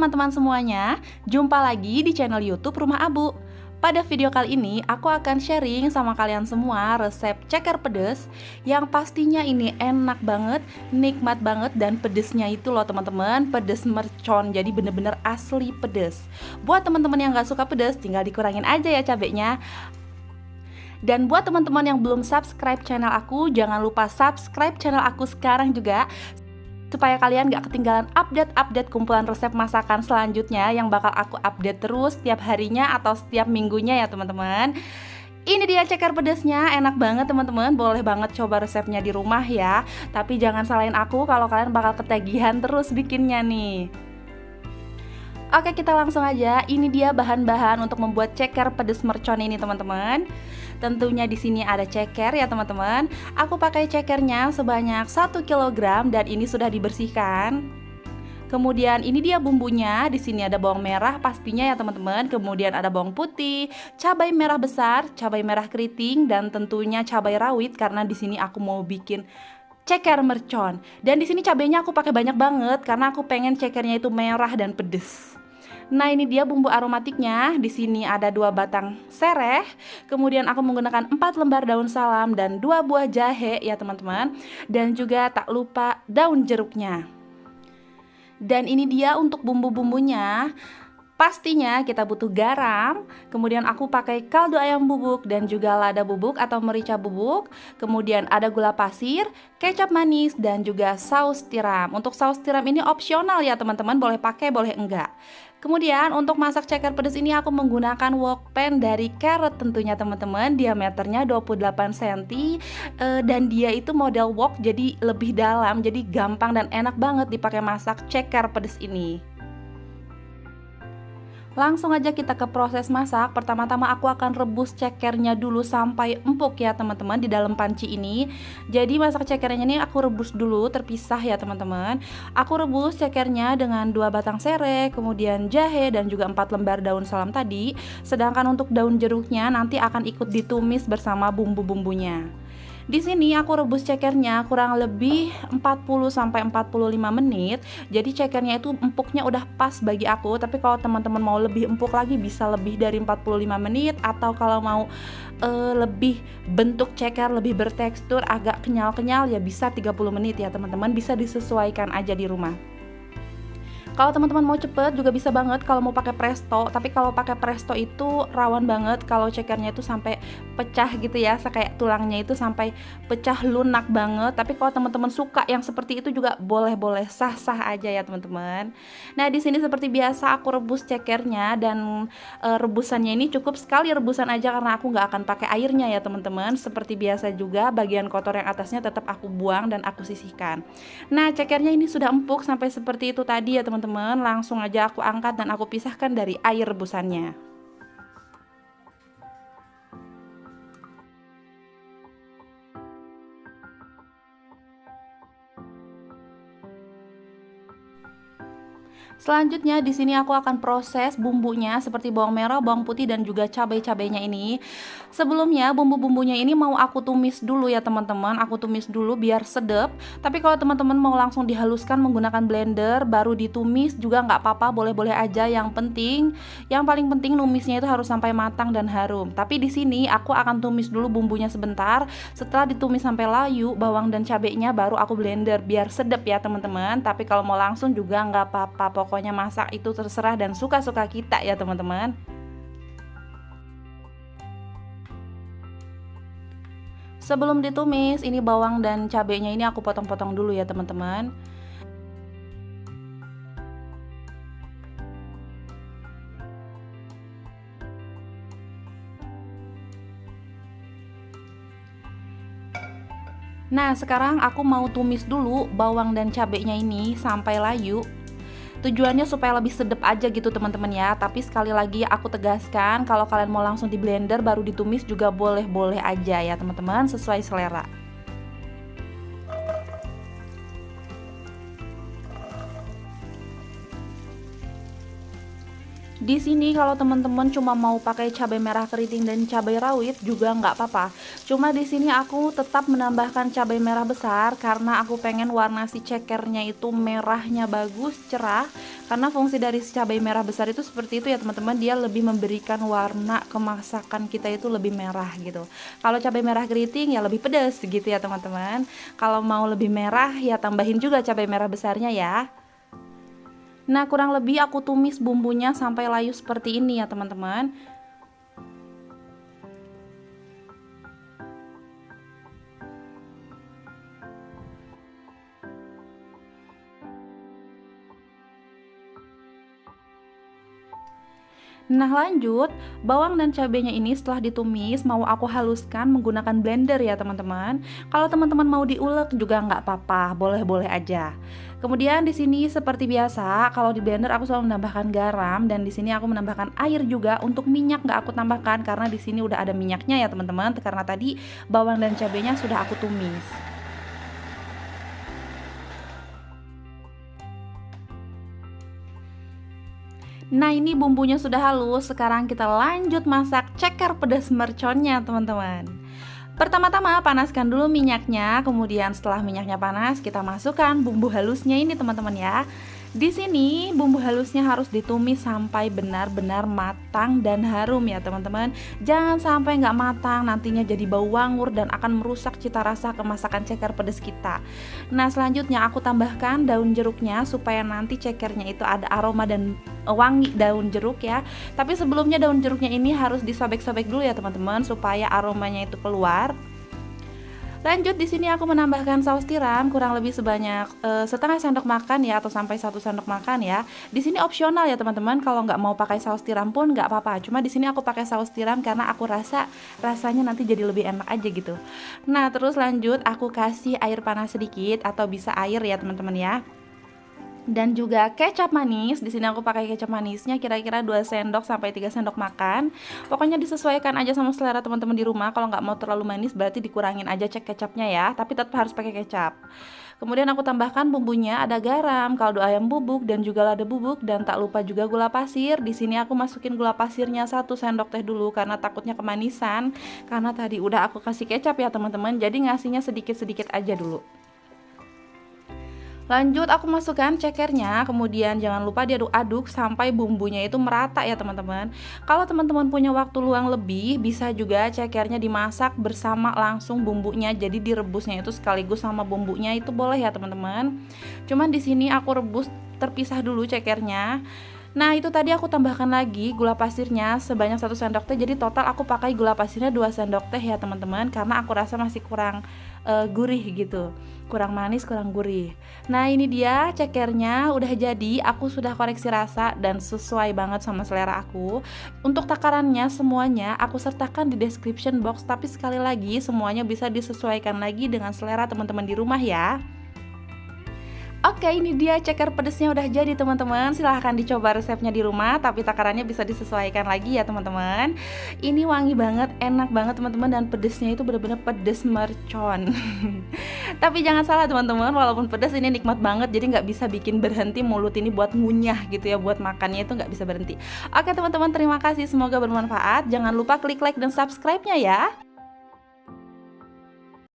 teman-teman semuanya, jumpa lagi di channel YouTube Rumah Abu. Pada video kali ini, aku akan sharing sama kalian semua resep ceker pedas yang pastinya ini enak banget, nikmat banget, dan pedesnya itu loh teman-teman, pedes mercon, jadi bener-bener asli pedes. Buat teman-teman yang gak suka pedes, tinggal dikurangin aja ya cabenya. Dan buat teman-teman yang belum subscribe channel aku, jangan lupa subscribe channel aku sekarang juga, supaya kalian gak ketinggalan update-update kumpulan resep masakan selanjutnya yang bakal aku update terus setiap harinya atau setiap minggunya ya teman-teman. Ini dia ceker pedasnya, enak banget teman-teman, boleh banget coba resepnya di rumah ya. Tapi jangan salahin aku kalau kalian bakal ketagihan terus bikinnya nih. Oke, kita langsung aja. Ini dia bahan-bahan untuk membuat ceker pedas mercon ini teman-teman. Tentunya di sini ada ceker ya teman-teman. Aku pakai cekernya sebanyak 1 kg dan ini sudah dibersihkan. Kemudian ini dia bumbunya. Di sini ada bawang merah pastinya ya teman-teman. Kemudian ada bawang putih, cabai merah besar, cabai merah keriting, dan tentunya cabai rawit karena di sini aku mau bikin ceker mercon. Dan di sini cabainya aku pakai banyak banget karena aku pengen cekernya itu merah dan pedes. Nah, ini dia bumbu aromatiknya. Di sini ada 2 batang sereh. Kemudian aku menggunakan 4 lembar daun salam dan 2 buah jahe ya teman-teman. Dan juga tak lupa daun jeruknya. Dan ini dia untuk bumbu-bumbunya. Pastinya kita butuh garam, kemudian aku pakai kaldu ayam bubuk dan juga lada bubuk atau merica bubuk. Kemudian ada gula pasir, kecap manis, dan juga saus tiram. Untuk saus tiram ini opsional ya teman-teman, boleh pakai boleh enggak. Kemudian untuk masak ceker pedas ini aku menggunakan wok pan dari Carrot tentunya teman-teman. Diameternya 28 cm dan dia itu model wok, jadi lebih dalam, jadi gampang dan enak banget dipakai masak ceker pedas ini. Langsung aja kita ke proses masak. Pertama-tama aku akan rebus cekernya dulu sampai empuk ya teman-teman di dalam panci ini. Jadi masak cekernya ini aku rebus dulu terpisah ya teman-teman. Aku rebus cekernya dengan 2 batang sereh, kemudian jahe dan juga 4 lembar daun salam tadi. Sedangkan untuk daun jeruknya nanti akan ikut ditumis bersama bumbu-bumbunya. Di sini aku rebus cekernya kurang lebih 40 sampai 45 menit. Jadi cekernya itu empuknya udah pas bagi aku. Tapi kalau teman-teman mau lebih empuk lagi bisa lebih dari 45 menit, atau kalau mau lebih bentuk ceker lebih bertekstur agak kenyal-kenyal ya bisa 30 menit ya teman-teman. Bisa disesuaikan aja di rumah. Kalau teman-teman mau cepet juga bisa banget kalau mau pakai presto. Tapi kalau pakai presto itu rawan banget kalau cekernya itu sampai pecah gitu ya, kayak tulangnya itu sampai pecah lunak banget. Tapi kalau teman-teman suka yang seperti itu juga boleh-boleh, sah-sah aja ya teman-teman. Nah, di sini seperti biasa aku rebus cekernya dan rebusannya ini cukup sekali rebusan aja karena aku nggak akan pakai airnya ya teman-teman. Seperti biasa juga bagian kotor yang atasnya tetap aku buang dan aku sisihkan. Nah, cekernya ini sudah empuk sampai seperti itu tadi ya teman-teman. Langsung aja aku angkat dan aku pisahkan dari air rebusannya. Selanjutnya di sini aku akan proses bumbunya seperti bawang merah, bawang putih, dan juga cabai-cabainya ini. Sebelumnya bumbu-bumbunya ini mau aku tumis dulu ya teman-teman. Aku tumis dulu biar sedap. Tapi kalau teman-teman mau langsung dihaluskan menggunakan blender baru ditumis juga nggak apa-apa, boleh-boleh aja. Yang paling penting numisnya itu harus sampai matang dan harum. Tapi di sini aku akan tumis dulu bumbunya sebentar. Setelah ditumis sampai layu bawang dan cabainya baru aku blender biar sedap ya teman-teman. Tapi kalau mau langsung juga nggak apa-apa. Pokoknya masak itu terserah dan suka-suka kita ya teman-teman. Sebelum ditumis, ini bawang dan cabenya ini aku potong-potong dulu ya teman-teman. Nah, sekarang aku mau tumis dulu bawang dan cabenya ini sampai layu. Tujuannya supaya lebih sedap aja gitu teman-teman ya. Tapi sekali lagi aku tegaskan, kalau kalian mau langsung di blender baru ditumis juga boleh-boleh aja ya teman-teman, sesuai selera. Di sini kalau teman-teman cuma mau pakai cabai merah keriting dan cabai rawit juga nggak apa-apa. Cuma di sini aku tetap menambahkan cabai merah besar karena aku pengen warna si cekernya itu merahnya bagus, cerah. Karena fungsi dari si cabai merah besar itu seperti itu ya teman-teman, dia lebih memberikan warna ke masakan kita itu lebih merah gitu. Kalau cabai merah keriting ya lebih pedas gitu ya teman-teman. Kalau mau lebih merah ya tambahin juga cabai merah besarnya ya. Nah, kurang lebih aku tumis bumbunya sampai layu seperti ini ya, teman-teman. Nah, lanjut, bawang dan cabenya ini setelah ditumis mau aku haluskan menggunakan blender ya, teman-teman. Kalau teman-teman mau diulek juga nggak apa-apa, boleh-boleh aja. Kemudian di sini seperti biasa, kalau di blender aku selalu menambahkan garam dan di sini aku menambahkan air juga. Untuk minyak nggak aku tambahkan karena di sini udah ada minyaknya ya, teman-teman. Karena tadi bawang dan cabenya sudah aku tumis. Nah, ini bumbunya sudah halus. Sekarang kita lanjut masak ceker pedas merconnya, teman-teman. Pertama-tama panaskan dulu minyaknya, kemudian setelah minyaknya panas, kita masukkan bumbu halusnya ini, teman-teman ya. Di sini bumbu halusnya harus ditumis sampai benar-benar matang dan harum ya, teman-teman. Jangan sampai nggak matang, nantinya jadi bau wangur dan akan merusak cita rasa kemasakan ceker pedas kita. Nah, selanjutnya aku tambahkan daun jeruknya supaya nanti cekernya itu ada aroma dan wangi daun jeruk ya. Tapi sebelumnya daun jeruknya ini harus disobek-sobek dulu ya, teman-teman, supaya aromanya itu keluar. Lanjut, di sini aku menambahkan saus tiram kurang lebih sebanyak setengah sendok makan ya, atau sampai 1 sendok makan ya. Di sini opsional ya teman-teman, kalau nggak mau pakai saus tiram pun nggak apa-apa. Cuma di sini aku pakai saus tiram karena aku rasa rasanya nanti jadi lebih enak aja gitu. Nah, terus lanjut aku kasih air panas sedikit atau bisa air ya teman-teman ya. Dan juga kecap manis. Di sini aku pakai kecap manisnya kira-kira 2 sendok sampai 3 sendok makan. Pokoknya disesuaikan aja sama selera teman-teman di rumah. Kalau nggak mau terlalu manis berarti dikurangin aja cek kecapnya ya, tapi tetap harus pakai kecap. Kemudian aku tambahkan bumbunya, ada garam, kaldu ayam bubuk dan juga lada bubuk, dan tak lupa juga gula pasir. Di sini aku masukin gula pasirnya 1 sendok teh dulu karena takutnya kemanisan. Karena tadi udah aku kasih kecap ya teman-teman. Jadi ngasihnya sedikit-sedikit aja dulu. Lanjut aku masukkan cekernya, kemudian jangan lupa diaduk-aduk sampai bumbunya itu merata ya teman-teman. Kalau teman-teman punya waktu luang lebih, bisa juga cekernya dimasak bersama langsung bumbunya. Jadi direbusnya itu sekaligus sama bumbunya itu boleh ya teman-teman. Cuman di sini aku rebus terpisah dulu cekernya. Nah, itu tadi aku tambahkan lagi gula pasirnya sebanyak 1 sendok teh. Jadi total aku pakai gula pasirnya 2 sendok teh ya teman-teman, karena aku rasa masih kurang gurih gitu. Kurang manis, kurang gurih. Nah, ini dia cekernya udah jadi. Aku sudah koreksi rasa dan sesuai banget sama selera aku. Untuk takarannya semuanya aku sertakan di description box, tapi sekali lagi semuanya bisa disesuaikan lagi dengan selera teman-teman di rumah ya. Oke, ini dia ceker pedesnya udah jadi teman-teman. Silahkan dicoba resepnya di rumah, tapi takarannya bisa disesuaikan lagi ya teman-teman. Ini wangi banget, enak banget teman-teman, dan pedesnya itu bener-bener pedes mercon. Tapi jangan salah teman-teman, walaupun pedas ini nikmat banget, jadi nggak bisa bikin berhenti mulut ini buat ngunyah gitu ya, buat makannya itu nggak bisa berhenti. Oke teman-teman, terima kasih, semoga bermanfaat. Jangan lupa klik like dan subscribe-nya ya.